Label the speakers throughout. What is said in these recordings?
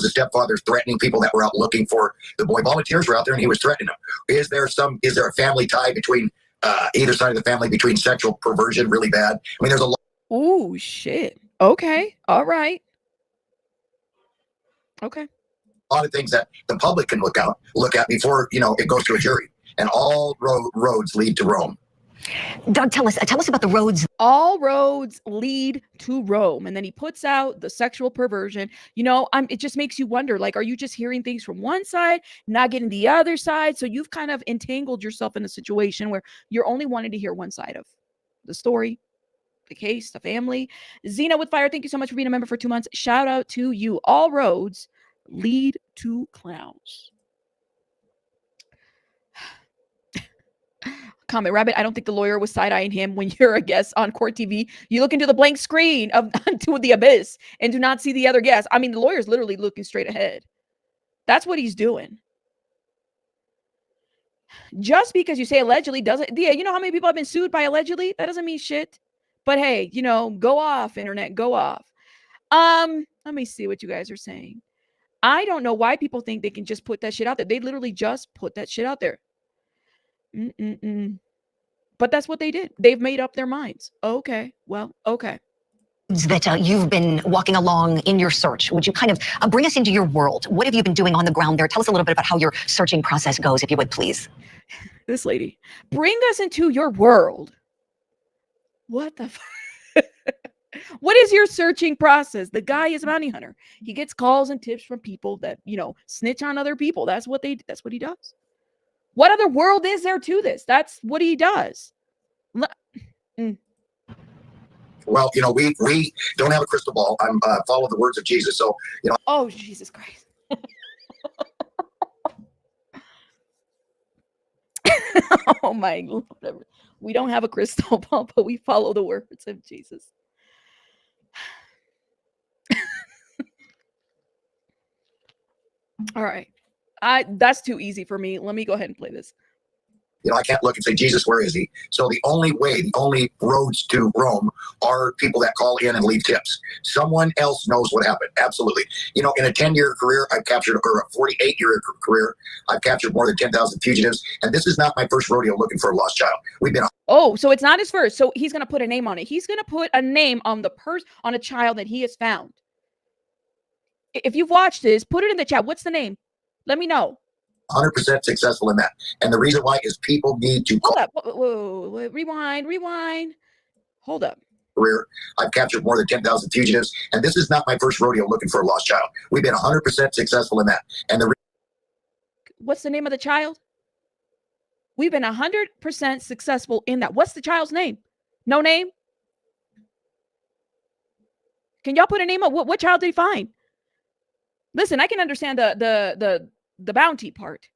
Speaker 1: the stepfather threatening people that were out looking for the boy. Volunteers were out there and he was threatening them. Is there a family tie between either side of the family between sexual perversion really bad? I mean, there's a lot.
Speaker 2: Ooh, shit. Okay. All right. Okay.
Speaker 1: A lot of things that the public can look at before, it goes to a jury. And all roads lead to Rome.
Speaker 3: Doug, tell us about the roads.
Speaker 2: All roads lead to Rome. And then he puts out the sexual perversion. It just makes you wonder, like, are you just hearing things from one side, not getting the other side? So you've kind of entangled yourself in a situation where you're only wanting to hear one side of the story, the case, the family. Xena with Fire, thank you so much for being a member for 2 months. Shout out to you. All roads lead to clowns. Comment Rabbit, I don't think the lawyer was side-eyeing him. When you're a guest on Court TV, you look into the blank screen to the abyss and do not see the other guest. I mean, the lawyer's literally looking straight ahead. That's what he's doing. Just because you say allegedly doesn't, yeah, you know how many people have been sued by allegedly? That doesn't mean shit. But hey, go off, internet, go off. Let me see what you guys are saying. I don't know why people think they can just put that shit out there. They literally just put that shit out there. But that's what they did. They've made up their minds. Okay. Well, okay.
Speaker 3: That you've been walking along in your search. Would you kind of bring us into your world? What have you been doing on the ground there? Tell us a little bit about how your searching process goes, if you would, please.
Speaker 2: This lady. Bring us into your world. What the fuck? What is your searching process? The guy is a bounty hunter. He gets calls and tips from people that, snitch on other people. That's what he does. What other world is there to this? That's what he does.
Speaker 1: Well, we don't have a crystal ball. I'm follow the words of Jesus. So,
Speaker 2: Oh, Jesus Christ. Oh my Lord. We don't have a crystal ball, but we follow the words of Jesus. All right. That's too easy for me. Let me go ahead and play this.
Speaker 1: I can't look and say, Jesus, where is he? So the only roads to Rome are people that call in and leave tips. Someone else knows what happened. Absolutely. In a 10-year career, or a 48-year career, I've captured more than 10,000 fugitives. And this is not my first rodeo looking for a lost child.
Speaker 2: Oh, so it's not his first. So he's going to put a name on it. He's going to put a name on on a child that he has found. If you've watched this, put it in the chat. What's the name? Let me know.
Speaker 1: 100% successful in that. And the reason why is people need to
Speaker 2: hold up. Whoa. Rewind. Hold up.
Speaker 1: Career. I've captured more than 10,000 fugitives. And this is not my first rodeo looking for a lost child. We've been 100% successful in that. And
Speaker 2: what's the name of the child? We've been 100% successful in that. What's the child's name? No name? Can y'all put a name up? What child did he find? Listen, I can understand the bounty part,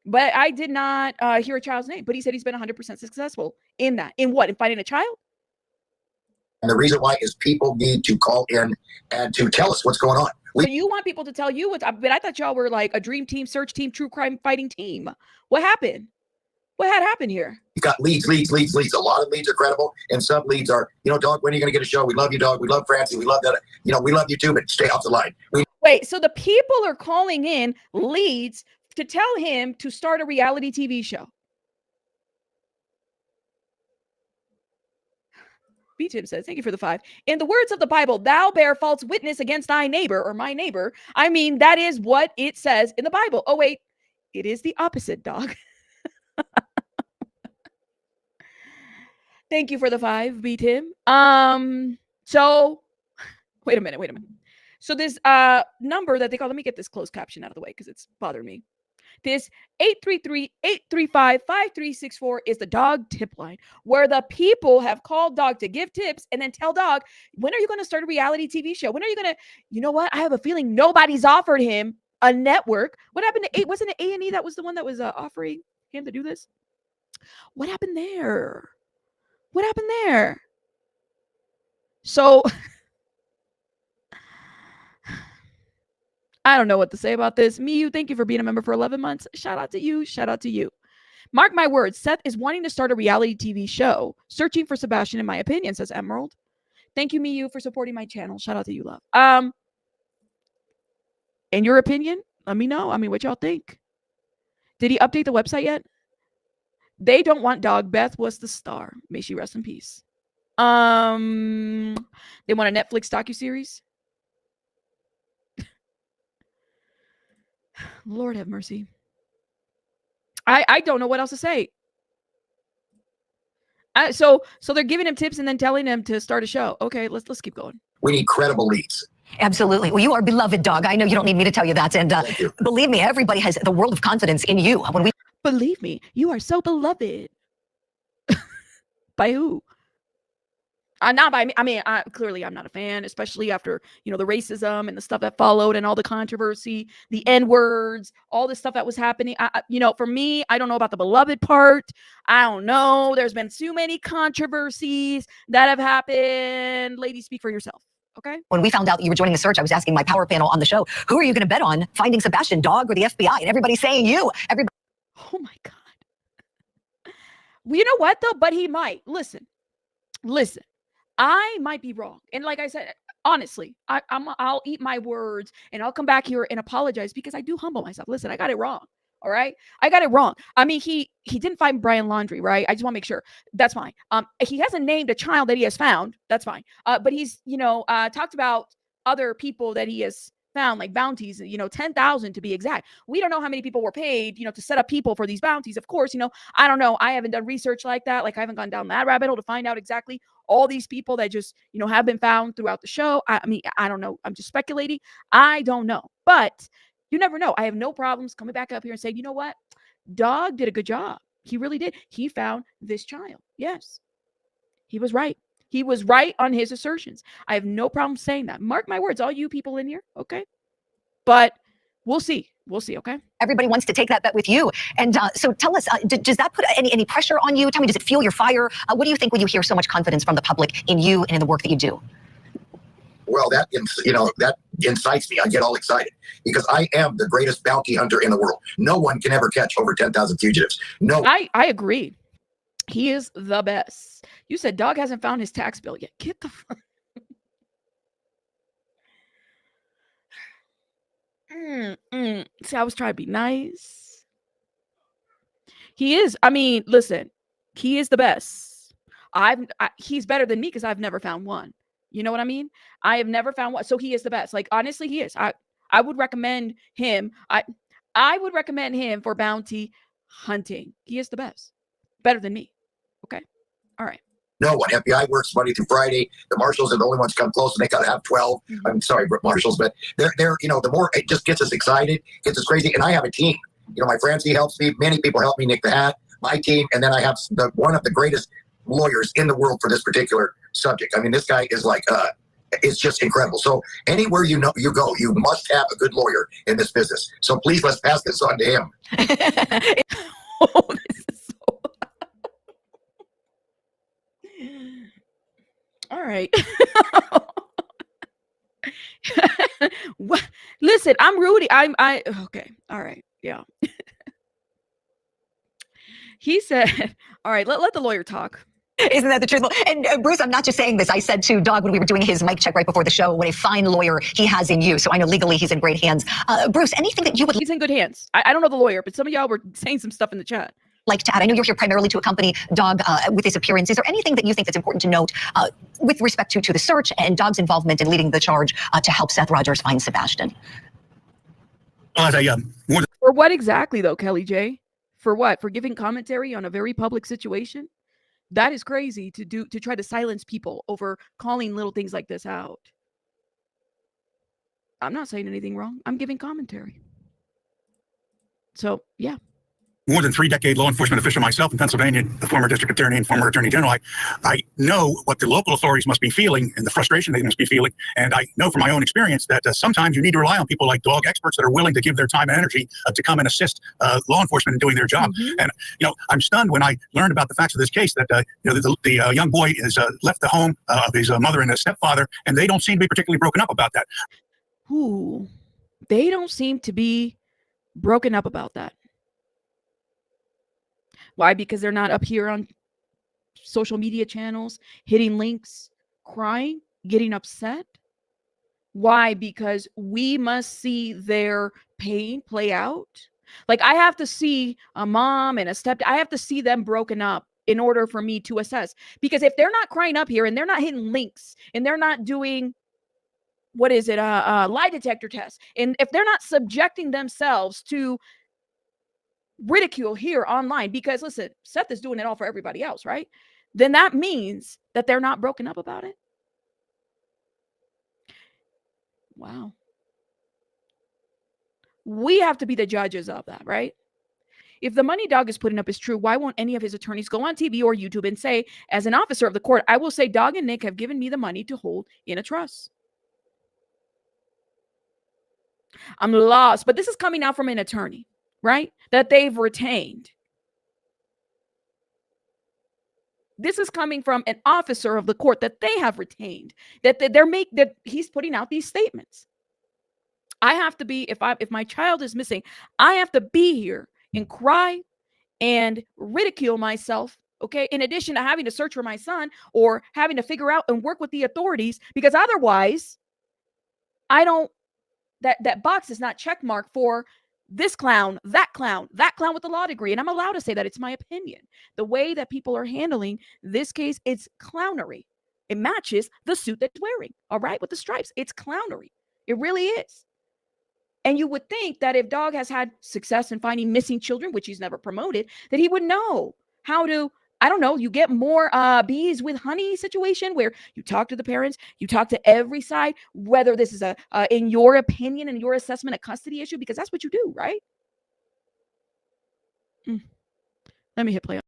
Speaker 2: but I did not hear a child's name. But he said he's been 100% successful in that. In what? In finding a child?
Speaker 1: And the reason why is people need to call in and to tell us what's going on.
Speaker 2: So you want people to tell you but I thought y'all were like a dream team, search team, true crime fighting team. What happened? What had happened here?
Speaker 1: You've got leads. A lot of leads are credible, and some leads are, dog, when are you going to get a show? We love you, dog. We love Francie. We love that. We love you too, but stay off the line.
Speaker 2: Wait, so the people are calling in leads to tell him to start a reality TV show. B-Tim says, thank you for the 5. In the words of the Bible, thou bear false witness against thy neighbor or my neighbor. I mean, that is what it says in the Bible. Oh, wait, it is the opposite, dog. Thank you for the 5, B-Tim. So wait a minute. So this number that they call, let me get this closed caption out of the way because it's bothering me. This 833-835-5364 is the dog tip line, where the people have called dog to give tips and then tell dog, when are you going to start a reality TV show? When are you going to, you know what? I have a feeling nobody's offered him a network. What happened to wasn't it A&E that was the one that was offering him to do this? What happened there? So I don't know what to say about this. Miyu, thank you for being a member for 11 months. Shout out to you. Mark my words, Seth is wanting to start a reality TV show, searching for Sebastian, in my opinion, says Emerald. Thank you, Miyu, for supporting my channel. Shout out to you, love. In your opinion, let me know. I mean, what y'all think? Did he update the website yet? They don't want dog. Beth was the star. May she rest in peace. They want a Netflix docuseries. Lord have mercy. I don't know what else to say. So they're giving him tips and then telling him to start a show. Okay, let's keep going.
Speaker 1: We need credible leads.
Speaker 3: Absolutely. Well, you are beloved, Dog. I know you don't need me to tell you that. And
Speaker 1: Thank you.
Speaker 3: believe me, everybody has the world of confidence in you. When we
Speaker 2: Believe me, you are so beloved. By who? Not by me. I mean, clearly I'm not a fan, especially after, the racism and the stuff that followed and all the controversy, the N-words, all this stuff that was happening. For me, I don't know about the beloved part. I don't know. There's been too many controversies that have happened. Ladies, speak for yourself. Okay.
Speaker 3: when we found out that you were joining the search, I was asking my power panel on the show, who are you going to bet on finding Sebastian, Dog or the FBI? And everybody's saying you. Everybody.
Speaker 2: Oh my God. Well, you know what though? But he might. Listen. I might be wrong. And like I said, honestly, I'll eat my words and I'll come back here and apologize because I do humble myself. Listen, I got it wrong. All right. I got it wrong. I mean, he didn't find Brian Laundrie, right? I just want to make sure. That's fine. He hasn't named a child that he has found. That's fine. But he's, talked about other people that he has found, like bounties, 10,000 to be exact. We don't know how many people were paid, to set up people for these bounties. Of course, I don't know. I haven't done research like that. Like I haven't gone down that rabbit hole to find out exactly all these people that just, have been found throughout the show. I mean, I don't know. I'm just speculating. I don't know. But you never know. I have no problems coming back up here and saying, you know what? Dog did a good job. He really did. He found this child. Yes. He was right. He was right on his assertions. I have no problem saying that. Mark my words, all you people in here. Okay. But we'll see. We'll see. Okay.
Speaker 3: Everybody wants to take that bet with you. And so tell us, does that put any pressure on you? Tell me, does it fuel your fire? What do you think when you hear so much confidence from the public in you and in the work that you do?
Speaker 1: Well, that incites me. I get all excited because I am the greatest bounty hunter in the world. No one can ever catch over 10,000 fugitives. No.
Speaker 2: I agree. He is the best. You said Dog hasn't found his tax bill yet. Get the fuck. See, I was trying to be nice. He is. I mean, listen, he is the best. He's better than me because I've never found one. You know what I mean? I have never found one. So he is the best. Like, honestly, he is. I would recommend him. I would recommend him for bounty hunting. He is the best. Better than me. Okay. All right.
Speaker 1: No one. FBI works Monday through Friday. The marshals are the only ones come close, and they got to have 12. I'm sorry, marshals, but they're the more it just gets us excited, gets us crazy. And I have a team. My Francie helps me. Many people help me. Nick the Hat, my team, and then I have one of the greatest lawyers in the world for this particular subject. I mean, this guy is like, it's just incredible. So anywhere you go, you must have a good lawyer in this business. So please, let's pass this on to him.
Speaker 2: Oh, this is so... All right. What? Listen, I'm Rudy. Okay. All right. Yeah. He said, all right, let the lawyer talk.
Speaker 3: Isn't that the truth? And Bruce, I'm not just saying this. I said to Dog when we were doing his mic check right before the show, what a fine lawyer he has in you. So I know legally he's in great hands. Bruce, anything that you would
Speaker 2: He's in good hands. I don't know the lawyer, but some of y'all were saying some stuff in the chat.
Speaker 3: like to add? I know you're here primarily to accompany Dog with his appearance. Is there anything that you think that's important to note with respect to the search and Dog's involvement in leading the charge to help Seth Rogers find Sebastian?
Speaker 2: For what exactly, though, Kelly J? For what? For giving commentary on a very public situation? That is crazy to try to silence people over calling little things like this out. I'm not saying anything wrong. I'm giving commentary. So, yeah.
Speaker 4: More than 3-decade law enforcement official myself in Pennsylvania, the former district attorney and former attorney general, I know what the local authorities must be feeling and the frustration they must be feeling. And I know from my own experience that sometimes you need to rely on people like Dog experts that are willing to give their time and energy to come and assist law enforcement in doing their job.
Speaker 2: Mm-hmm.
Speaker 4: And, I'm stunned when I learned about the facts of this case that, the young boy has left the home of his mother and his stepfather, and they don't seem to be particularly broken up about that.
Speaker 2: Ooh, they don't seem to be broken up about that. Why? Because they're not up here on social media channels, hitting links, crying, getting upset. Why? Because we must see their pain play out. Like, I have to see a mom and a I have to see them broken up in order for me to assess. Because if they're not crying up here and they're not hitting links and they're not doing, what is it, lie detector tests, and if they're not subjecting themselves to ridicule here online, because listen, Seth is doing it all for everybody else, right? Then that means that they're not broken up about it. Wow. We have to be the judges of that, right? If the money Dog is putting up is true, why won't any of his attorneys go on TV or YouTube and say, as an officer of the court, I will say Dog and Nick have given me the money to hold in a trust? I'm lost. But this is coming out from an attorney, right? That they've retained. This is coming from an officer of the court that they have retained, that he's putting out these statements. I have to be, if my child is missing, I have to be here and cry and ridicule myself, okay, in addition to having to search for my son or having to figure out and work with the authorities, because otherwise that box is not check mark for this clown, that clown with a law degree. And I'm allowed to say that. It's my opinion. The way that people are handling this case, it's clownery. It matches the suit that's wearing, all right, with the stripes. It's clownery. It really is. And you would think that if Dog has had success in finding missing children, which he's never promoted, that he would know how to, I don't know, you get more bees with honey situation where you talk to the parents, you talk to every side, whether this is in your opinion and your assessment, a custody issue, because that's what you do, right? Let me hit play.